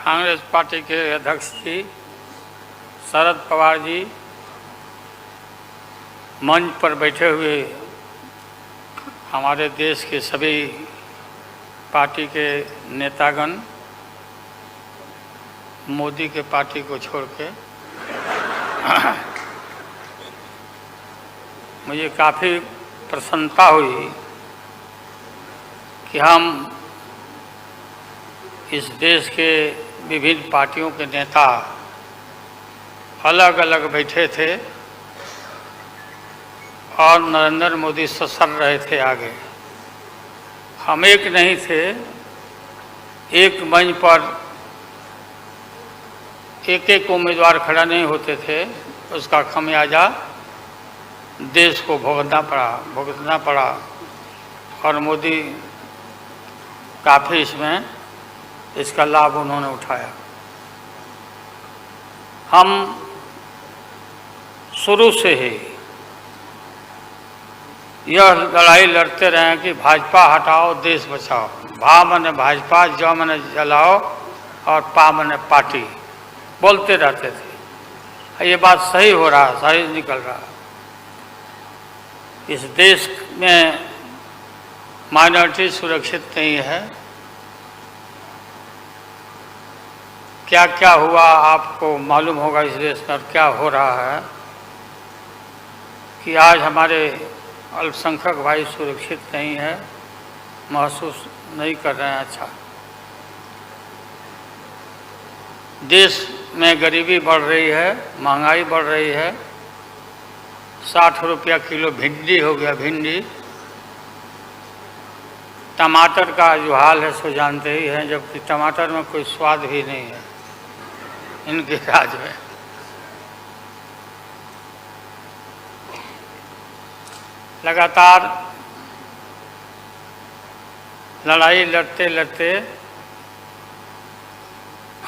Congress party के अध्यक्ष जी शरद पवार जी मंच पर बैठे हुए हमारे देश के सभी पार्टी के नेतागण मोदी के पार्टी को छोड़ के मुझे काफ़ी प्रसन्नता हुई कि हम इस देश के विभिन्न पार्टियों के नेता अलग अलग बैठे थे और नरेंद्र मोदी ससर रहे थे आगे। हम एक नहीं थे, एक मंच पर एक एक उम्मीदवार खड़ा नहीं होते थे, उसका खमियाजा देश को भुगतना पड़ा और मोदी काफ़ी इसका लाभ उन्होंने उठाया। हम शुरू से ही यह लड़ाई लड़ते रहे कि भाजपा हटाओ देश बचाओ। भा मने भाजपा, ज मने जलाओ और पा मने पार्टी बोलते रहते थे। ये बात सही हो रहा, सही निकल रहा। इस देश में माइनॉरिटी सुरक्षित नहीं है। क्या क्या हुआ आपको मालूम होगा इस देश में, और क्या हो रहा है कि आज हमारे अल्पसंख्यक भाई सुरक्षित नहीं है, महसूस नहीं कर रहे हैं। अच्छा, देश में गरीबी बढ़ रही है, महंगाई बढ़ रही है। 60 रुपया किलो भिंडी हो गया, भिंडी। टमाटर का जो हाल है सो जानते ही हैं, जबकि टमाटर में कोई स्वाद भी नहीं है इनके राज में। लगातार लड़ाई लड़ते लड़ते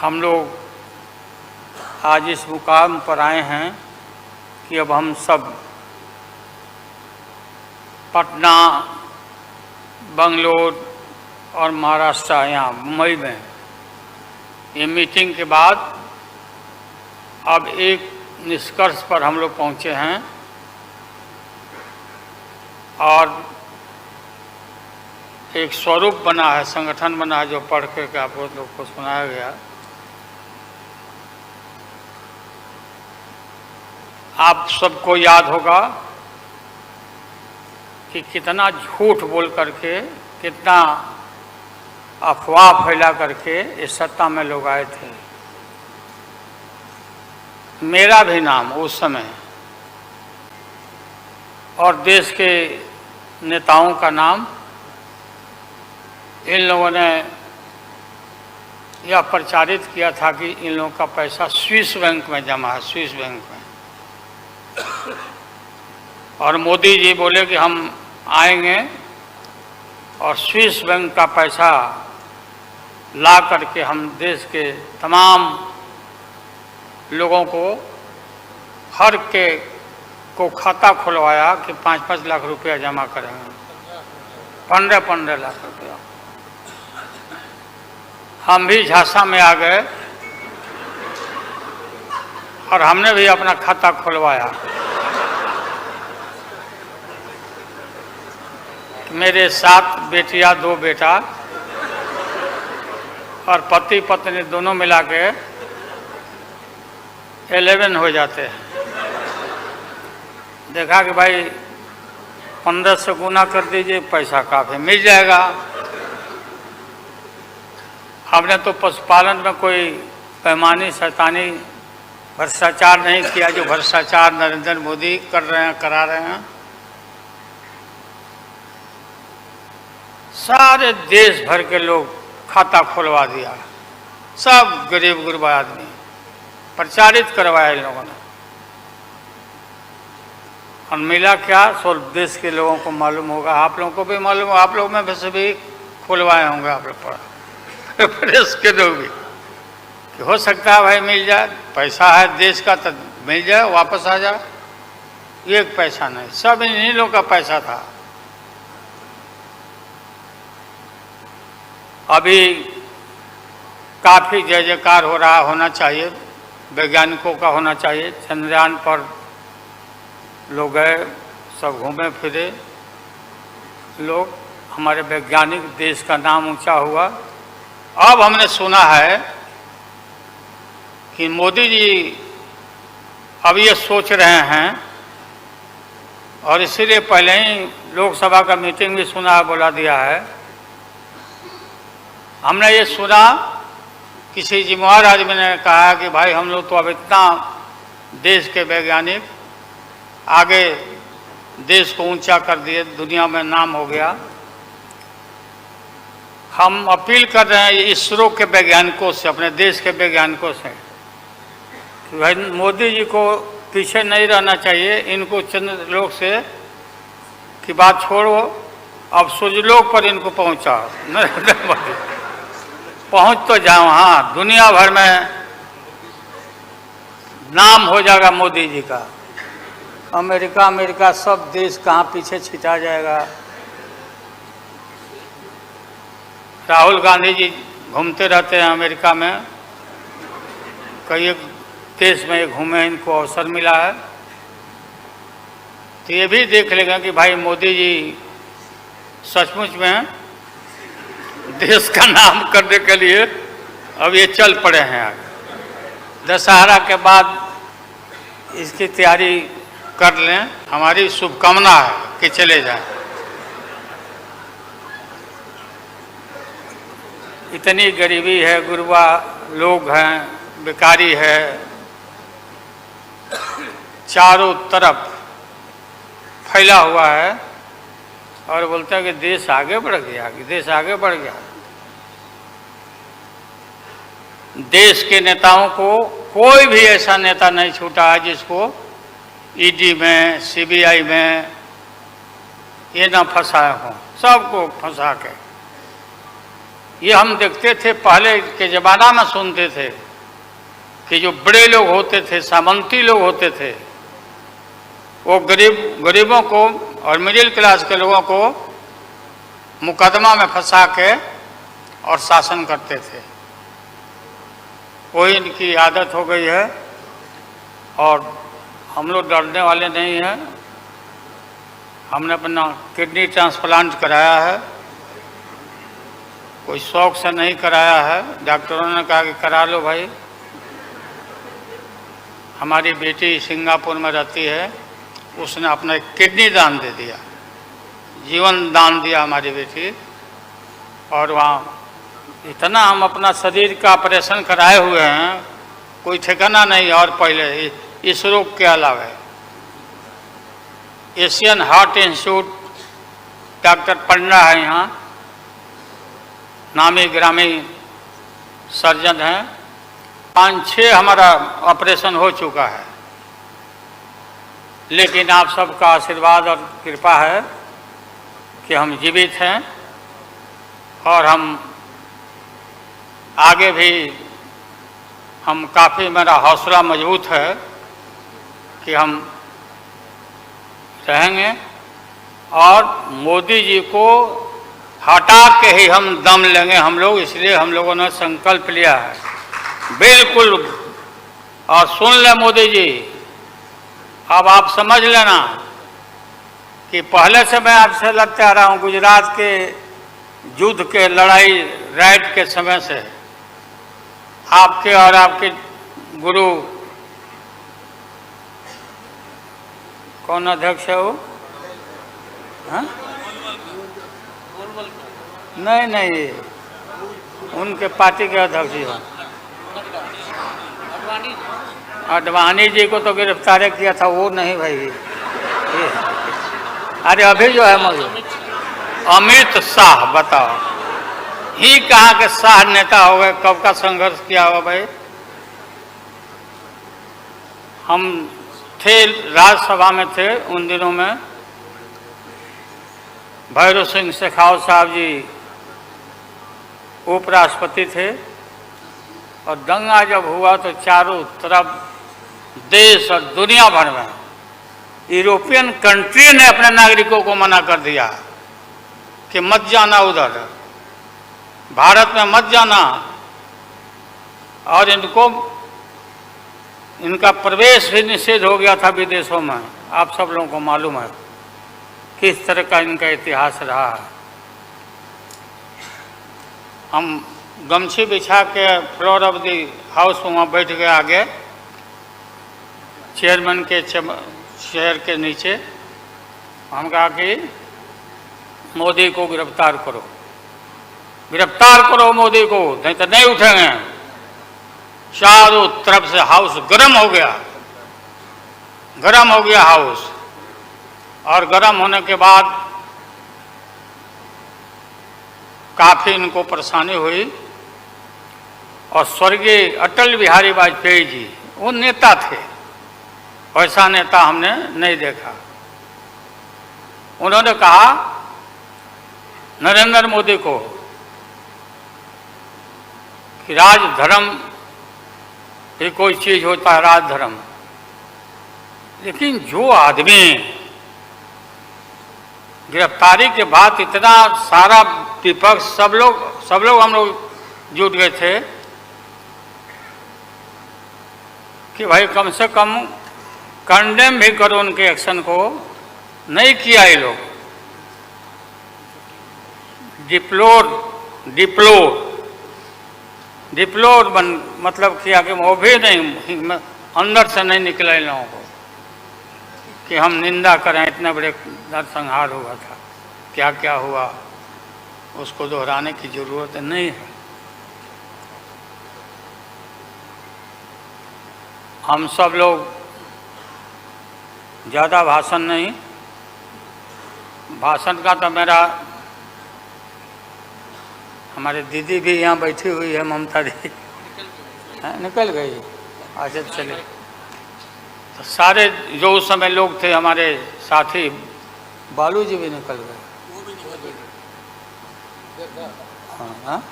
हम लोग आज इस मुकाम पर आए हैं कि अब हम सब पटना, बंगलोर और महाराष्ट्र, यहाँ मुंबई में ये मीटिंग के बाद अब एक निष्कर्ष पर हम लोग पहुँचे हैं और एक स्वरूप बना है, संगठन बना है, जो पढ़ के आप लोग को सुनाया गया। आप सबको याद होगा कि कितना झूठ बोल करके, कितना अफवाह फैला करके इस सत्ता में लोग आए थे। मेरा भी नाम उस समय और देश के नेताओं का नाम, इन लोगों ने यह प्रचारित किया था कि इन लोगों का पैसा स्विस बैंक में जमा है, स्विस बैंक में। और मोदी जी बोले कि हम आएंगे और स्विस बैंक का पैसा ला करके हम देश के तमाम लोगों को, हर के को खाता खुलवाया कि 5-5 लाख रुपया जमा करेंगे, 15-15 लाख रुपया। हम भी झांसा में आ गए और हमने भी अपना खाता खुलवाया। मेरे 7 बेटियां, 2 बेटा और पति पत्नी दोनों मिला के 11 हो जाते हैं। देखा कि भाई 15 से गुना कर दीजिए, पैसा काफ़ी मिल जाएगा। हमने तो पशुपालन में कोई पैमानी शैतानी भ्रष्टाचार नहीं किया, जो भ्रष्टाचार नरेंद्र मोदी कर रहे हैं, करा रहे हैं। सारे देश भर के लोग खाता खुलवा दिया, सब गरीब गुरबा आदमी प्रचारित करवाया इन लोगों ने। और मिला क्या, सो देश के लोगों को मालूम होगा, आप लोगों को भी मालूम होगा, आप लोग में वैसे भी खुलवाए होंगे, आप लोग पढ़ा प्रेस के लोग भी, कि हो सकता है भाई मिल जाए, पैसा है देश का तो मिल जाए, वापस आ जाए। एक पैसा नहीं, सब इन्हीं लोगों का पैसा था। अभी काफ़ी जय जयकार हो रहा होना चाहिए, वैज्ञानिकों का होना चाहिए। चंद्रयान पर लोग गए, सब घूमे फिरे लोग, हमारे वैज्ञानिक, देश का नाम ऊंचा हुआ। अब हमने सुना है कि मोदी जी अब ये सोच रहे हैं, और इसीलिए पहले ही लोकसभा का मीटिंग भी सुना, बुला दिया है। हमने ये सुना, किसी जिम्मेदार आदमी ने कहा कि भाई हम लोग तो अब इतना देश के वैज्ञानिक आगे देश को ऊंचा कर दिए, दुनिया में नाम हो गया। हम अपील कर रहे हैं इसरो के वैज्ञानिकों से, अपने देश के वैज्ञानिकों से, कि भाई मोदी जी को पीछे नहीं रहना चाहिए। इनको चंद्रलोक से की बात छोड़ो, अब सूर्यलोक पर इनको पहुंचाओ। नरेंद्र मोदी पहुंच तो जाओ, हाँ, दुनिया भर में नाम हो जाएगा मोदी जी का। अमेरिका सब देश कहाँ पीछे छिटा जाएगा। राहुल गांधी जी घूमते रहते हैं अमेरिका में, कई देश में घूमे, इनको अवसर मिला है। तो ये भी देख लेगा कि भाई मोदी जी सचमुच में देश का नाम करने के लिए अब ये चल पड़े हैं आगे। दशहरा के बाद इसकी तैयारी कर लें, हमारी शुभकामना है कि चले जाएं। इतनी गरीबी है, गुरबा लोग हैं, बेकारी है, चारों तरफ फैला हुआ है, और बोलता है कि देश आगे बढ़ गया, देश आगे बढ़ गया। देश के नेताओं को कोई भी ऐसा नेता नहीं छूटा है जिसको ईडी में, सीबीआई में ये ना फंसाए हों, सबको फंसा के। ये हम देखते थे पहले के ज़माना में, सुनते थे कि जो बड़े लोग होते थे, सामंती लोग होते थे, वो गरीबों को और मिडिल क्लास के लोगों को मुकदमा में फंसा के और शासन करते थे। वही इनकी आदत हो गई है, और हम लोग डरने वाले नहीं हैं। हमने अपना किडनी ट्रांसप्लांट कराया है, कोई शौक से नहीं कराया है। डॉक्टरों ने कहा कि करा लो भाई। हमारी बेटी सिंगापुर में रहती है, उसने अपना किडनी दान दे दिया, जीवन दान दिया हमारी बेटी। और वहाँ इतना हम अपना शरीर का ऑपरेशन कराए हुए हैं, कोई ठिकाना नहीं। और पहले इस रोग के अलावा एशियन हार्ट इंस्टीट्यूट, डॉक्टर पंडा है यहाँ, नामी ग्रामी सर्जन हैं। 5-6 हमारा ऑपरेशन हो चुका है, लेकिन आप सबका आशीर्वाद और कृपा है कि हम जीवित हैं, और हम आगे भी हम काफ़ी, मेरा हौसला मजबूत है कि हम रहेंगे, और मोदी जी को हटा के ही हम दम लेंगे हम लोग। इसलिए हम लोगों ने संकल्प लिया है, बिल्कुल। और सुन ले मोदी जी, अब आप समझ लेना कि पहले से मैं आपसे लड़ते आ रहा हूँ, गुजरात के युद्ध के लड़ाई राइट के समय से। आपके और आपके गुरु, कौन अध्यक्ष है वो? हाँ? नहीं, उनके पार्टी के अध्यक्ष जी हैं। अडवाणी जी को तो गिरफ्तार किया था, वो नहीं भाई। अरे अभी जो है अमित शाह, बताओ, ही कहाँ के शाह नेता हो गए? कब का संघर्ष किया हुआ भाई। हम थे, राज्यसभा में थे उन दिनों में। भैरव सिंह शेखावत साहब जी उपराष्ट्रपति थे, और दंगा जब हुआ तो चारों तरफ देश और दुनिया भर में यूरोपियन कंट्री ने अपने नागरिकों को मना कर दिया कि मत जाना उधर, भारत में मत जाना। और इनका प्रवेश भी निषेध हो गया था विदेशों में। आप सब लोगों को मालूम है किस तरह का इनका इतिहास रहा है। हम गमछी बिछा के फ्लोर ऑफ द हाउस वहाँ बैठ गए आगे चेयरमैन के चेयर के नीचे। हम कहा कि मोदी को गिरफ्तार करो, गिरफ्तार करो मोदी को, नहीं तो नहीं उठेंगे। चारों तरफ से हाउस गर्म हो गया, गर्म हो गया हाउस। और गर्म होने के बाद काफी इनको परेशानी हुई। और स्वर्गीय अटल बिहारी वाजपेयी जी वो नेता थे, वैसा नेता हमने नहीं देखा। उन्होंने कहा नरेंद्र मोदी को कि राजधर्म ये कोई चीज होता है, राजधर्म। लेकिन जो आदमी गिरफ्तारी के बाद इतना सारा विपक्ष सब लोग हम लोग जुट गए थे कि भाई कम से कम कंडेम भी करो उनके एक्शन को, नहीं किया ये लोग। डिप्लोर मतलब किया कि वो भी नहीं, अंदर से नहीं निकला इन लोगों को कि हम निंदा करें। इतने बड़े नरसंहार हुआ था, क्या क्या हुआ उसको दोहराने की जरूरत नहीं है। हम सब लोग ज़्यादा भाषण नहीं, भाषण का तो मेरा, हमारे दीदी भी यहाँ बैठी हुई है, ममता दी निकल गई। अच्छा चले, तो सारे जो उस समय लोग थे हमारे साथी, बालू जी भी निकल गए। हाँ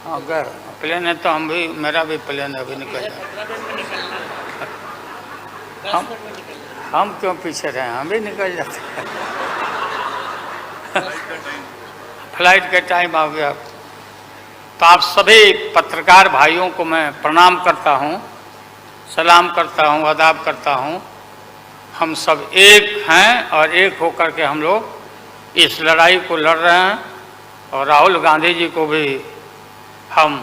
हाँ गए, प्लेन है तो हम भी, मेरा भी प्लेन है, अभी निकल जाए। हम क्यों पीछे रहे, हम भी निकल जाते हैं। फ्लाइट का टाइम आ गया। तो आप सभी पत्रकार भाइयों को मैं प्रणाम करता हूँ, सलाम करता हूँ, आदाब करता हूँ। हम सब एक हैं और एक होकर के हम लोग इस लड़ाई को लड़ रहे हैं। और राहुल गांधी जी को भी हम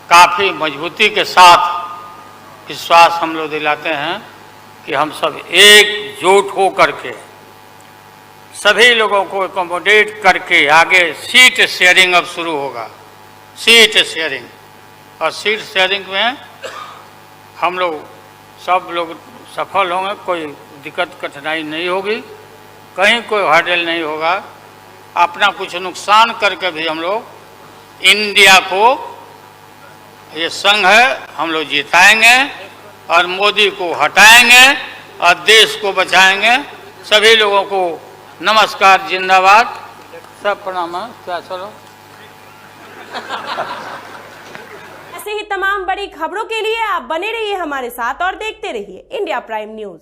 काफ़ी मजबूती के साथ विश्वास हम लोग दिलाते हैं कि हम सब एकजुट हो करके सभी लोगों को एकोमोडेट करके आगे सीट शेयरिंग अब शुरू होगा, सीट शेयरिंग। और सीट शेयरिंग में हम लोग सब लोग सफल होंगे, कोई दिक्कत कठिनाई नहीं होगी, कहीं कोई हर्डल नहीं होगा। अपना कुछ नुकसान करके भी हम लोग इंडिया को, ये संघ है, हम लोग जिताएंगे और मोदी को हटाएंगे और देश को बचाएंगे। सभी लोगों को नमस्कार, जिंदाबाद, सब प्रणाम। क्या चलो। ऐसे ही तमाम बड़ी खबरों के लिए आप बने रहिए हमारे साथ और देखते रहिए इंडिया प्राइम न्यूज।